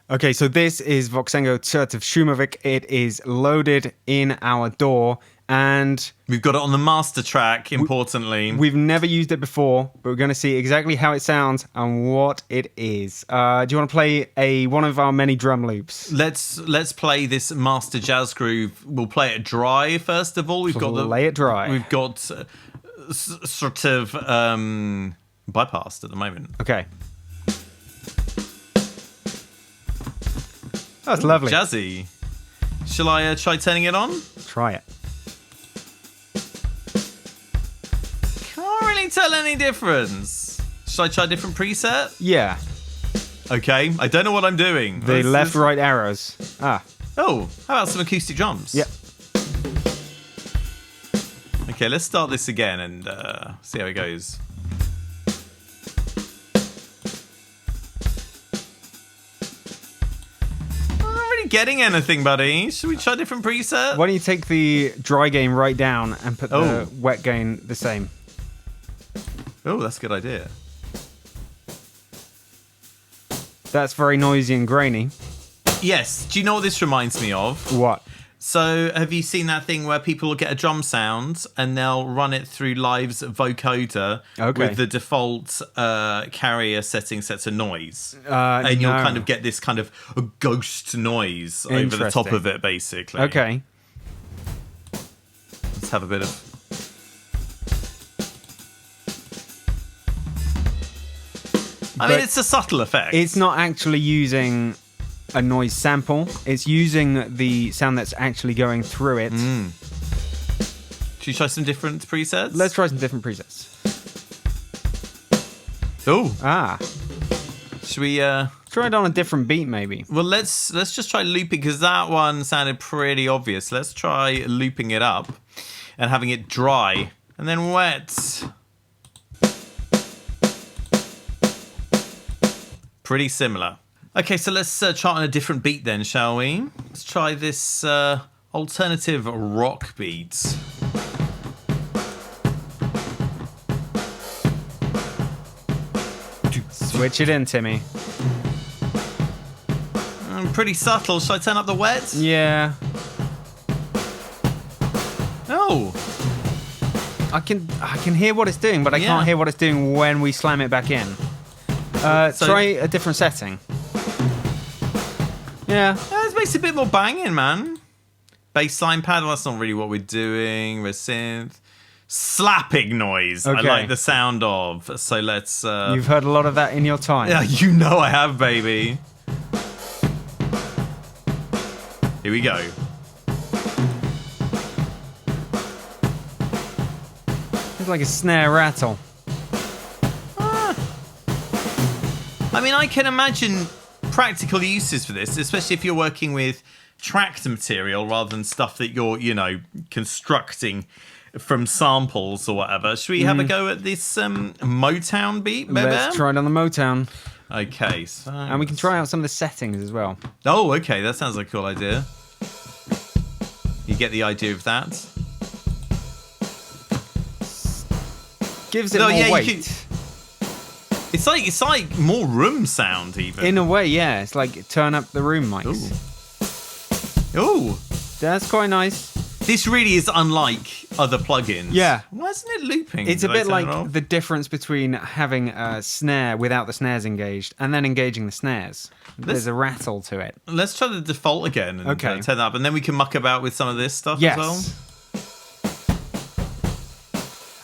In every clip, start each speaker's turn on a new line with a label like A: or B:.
A: Okay, so this is Voxengo CRTIV Shumovick. It is loaded in our DAW, and
B: we've got it on the master track, importantly.
A: We've never used it before, but we're going to see exactly how it sounds and what it is. Do you want to play one of our many drum loops?
B: Let's play this master jazz groove. We'll play it dry first of all.
A: Lay it dry.
B: We've got sort of bypassed at the moment.
A: Okay. That's lovely.
B: Jazzy. Shall I try turning it on?
A: Try it.
B: Can't really tell any difference. Should I try a different preset?
A: Yeah.
B: Okay, I don't know what I'm doing.
A: The left-right arrows. Ah.
B: Oh, how about some acoustic drums?
A: Yep.
B: Okay, let's start this again and see how it goes. Getting anything, buddy? Should we try a different preset?
A: Why don't you take the dry gain right down and put the wet gain the same?
B: Oh, that's a good idea.
A: That's very noisy and grainy.
B: Yes. Do you know what this reminds me of?
A: What?
B: So, have you seen that thing where people will get a drum sound and they'll run it through Live's vocoder with the default carrier setting set to noise? And you'll kind of get this kind of a ghost noise over the top of it, basically.
A: Okay.
B: Let's have a bit of... I mean, it's a subtle effect.
A: It's not actually using a noise sample. It's using the sound that's actually going through it.
B: Should we try some different presets?
A: Let's try some different presets.
B: Oh.
A: Ah.
B: Should we
A: try it on a different beat maybe?
B: Well, let's just try looping, because that one sounded pretty obvious. Let's try looping it up and having it dry and then wet. Pretty similar. Okay, so let's try on a different beat then, shall we? Let's try this alternative rock beat.
A: Switch it in, Timmy.
B: Pretty subtle. Should I turn up the wet?
A: Yeah.
B: Oh.
A: I can hear what it's doing, but I can't hear what it's doing when we slam it back in. Try a different setting. Yeah.
B: This makes it a bit more banging, man. Bassline pad, well, that's not really what we're doing. Resynth. Slapping noise. Okay. I like the sound of. So let's...
A: You've heard a lot of that in your time.
B: Yeah, you know I have, baby. Here we go.
A: It's like a snare rattle.
B: I mean, I can imagine practical uses for this, especially if you're working with tracked material rather than stuff that you're, constructing from samples or whatever. Should we have a go at this Motown beat, maybe?
A: Let's try it on the Motown.
B: Okay. So
A: and we can try out some of the settings as well.
B: Oh, okay. That sounds like a cool idea. You get the idea of that?
A: Gives it more weight.
B: It's like more room sound, even.
A: In a way, yeah. It's like turn up the room mics.
B: Ooh.
A: That's quite nice.
B: This really is unlike other plugins.
A: Yeah.
B: Why isn't it looping?
A: It's a bit like the difference between having a snare without the snares engaged and then engaging the snares. There's a rattle to it.
B: Let's try the default again and turn that up, and then we can muck about with some of this stuff as well.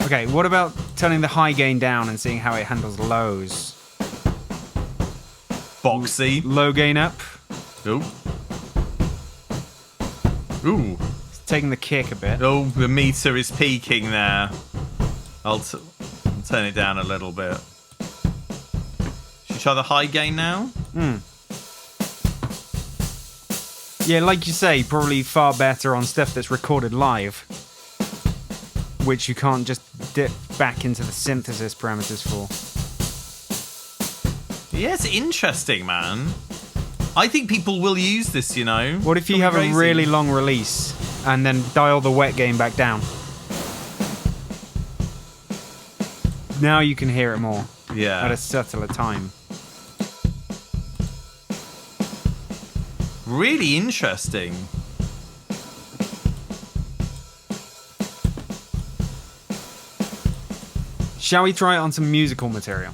A: Okay, what about turning the high gain down and seeing how it handles lows?
B: Boxy.
A: Low gain up.
B: Ooh. Ooh.
A: It's taking the kick a bit.
B: Oh, the meter is peaking there. I'll turn it down a little bit. Should we try the high gain now?
A: Yeah, like you say, probably far better on stuff that's recorded live, which you can't just dip back into the synthesis parameters for.
B: Yeah, it's interesting, man. I think people will use this,
A: What if you have a really long release and then dial the wet gain back down? Now you can hear it more.
B: Yeah.
A: At a subtler time.
B: Really interesting.
A: Shall we try it on some musical material?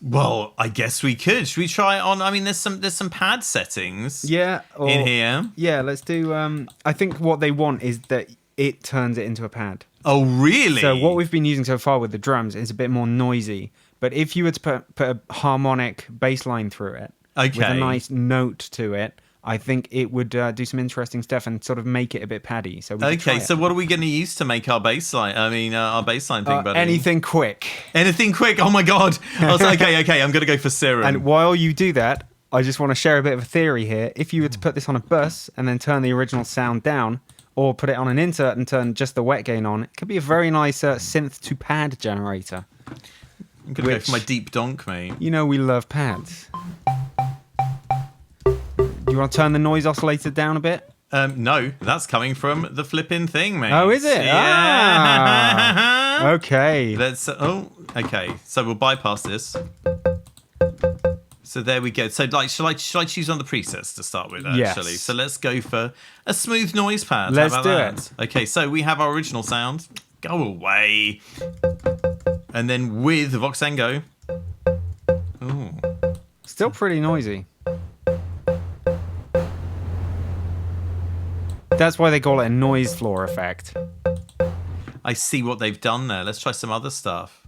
B: Well, I guess we could. Should we try it on? I mean, there's some pad settings.
A: Yeah.
B: In here.
A: Yeah, let's do. I think what they want is that it turns it into a pad.
B: Oh, really?
A: So what we've been using so far with the drums is a bit more noisy. But if you were to put a harmonic bass line through it, with a nice note to it, I think it would do some interesting stuff and sort of make it a bit paddy. So
B: so what are we going to use to make our bass line? I mean, our bass line thing, buddy.
A: Anything quick.
B: Anything quick. Oh my god. I was like, okay. I'm going to go for Serum.
A: And while you do that, I just want to share a bit of a theory here. If you were to put this on a bus and then turn the original sound down, or put it on an insert and turn just the wet gain on, it could be a very nice synth to pad generator.
B: I'm going to go for my deep donk, mate.
A: You know we love pads. Do you want to turn the noise oscillator down a bit?
B: No, that's coming from the flipping thing, mate.
A: Oh, is it?
B: Yeah.
A: Ah, okay.
B: Okay. So we'll bypass this. So there we go. So like, shall I choose on the presets to start with, actually?
A: Yes.
B: So let's go for a smooth noise pad.
A: Let's
B: How
A: do
B: about
A: it.
B: that? Okay, so we have our original sound. Go away. And then with Voxengo. Ooh.
A: Still pretty noisy. That's why they call it a noise floor effect.
B: I see what they've done there. Let's try some other stuff.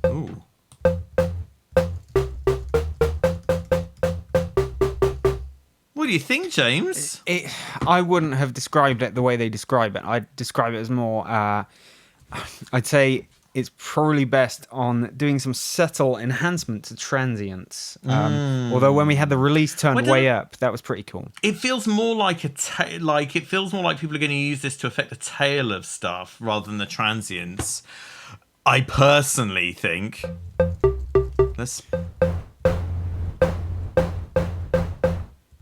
B: Ooh. What do you think, James?
A: I wouldn't have described it the way they describe it. I'd describe it as more, I'd say it's probably best on doing some subtle enhancement to transients. Although when we had the release turned way up, that was pretty cool.
B: It feels more like it feels more like people are going to use this to affect the tail of stuff rather than the transients. I personally think.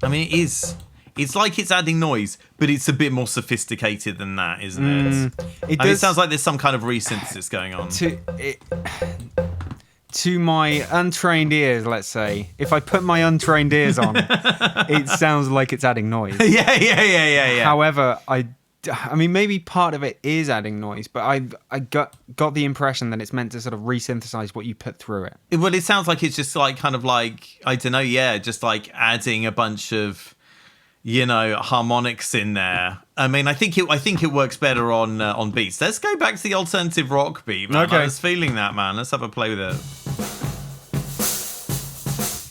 B: I mean, it is. It's like it's adding noise, but it's a bit more sophisticated than that, isn't it? It sounds like there's some kind of resynthesis going on.
A: To my untrained ears, let's say, if I put my untrained ears on, it sounds like it's adding noise.
B: Yeah.
A: However, I mean, maybe part of it is adding noise, but I got the impression that it's meant to sort of resynthesize what you put through it.
B: Well, it sounds like it's just like kind of like, I don't know, just like adding a bunch of, harmonics in there. I mean, I think it works better on beats. Let's go back to the alternative rock beat, man.
A: Okay.
B: I was feeling that, man. Let's have a play with it.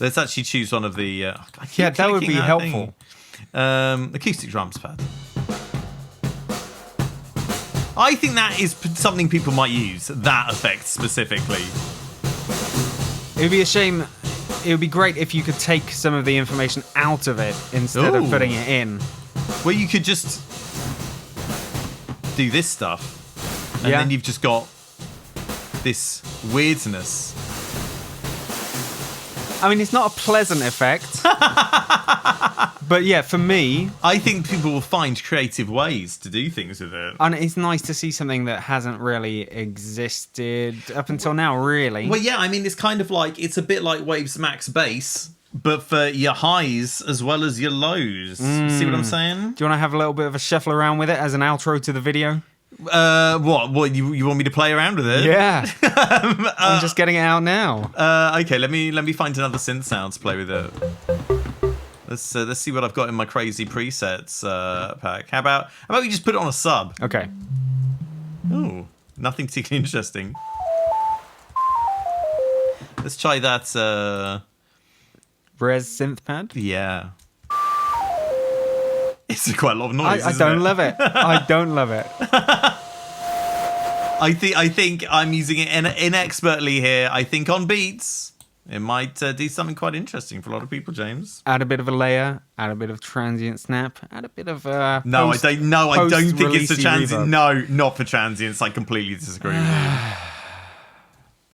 B: Let's actually choose one of the.
A: That would be helpful.
B: Acoustic drums pad. I think that is something people might use. That effect specifically.
A: It would be a shame. It would be great if you could take some of the information out of it instead of putting it in.
B: Well, you could just do this stuff, and then you've just got this weirdness.
A: I mean, it's not a pleasant effect. But yeah, for me,
B: I think people will find creative ways to do things with it.
A: And it's nice to see something that hasn't really existed up until now, really.
B: Well, yeah, I mean, it's kind of like, it's a bit like Waves Max Bass, but for your highs as well as your lows. See what I'm saying?
A: Do you want to have a little bit of a shuffle around with it as an outro to the video?
B: What you want me to play around with it?
A: Yeah. I'm just getting it out now.
B: Okay, let me find another synth sound to play with it. Let's see what I've got in my crazy presets pack. How about we just put it on a sub?
A: Okay.
B: Ooh, nothing particularly interesting. Let's try that.
A: Res synth pad?
B: Yeah. It's quite a lot of noise.
A: I don't love it. I don't love it.
B: I think I'm using it inexpertly here. I think on beats, it might do something quite interesting for a lot of people, James.
A: Add a bit of a layer, add a bit of transient snap, add a bit of
B: I don't think it's a transient.
A: reverb.
B: No, not for transients. I completely disagree with you.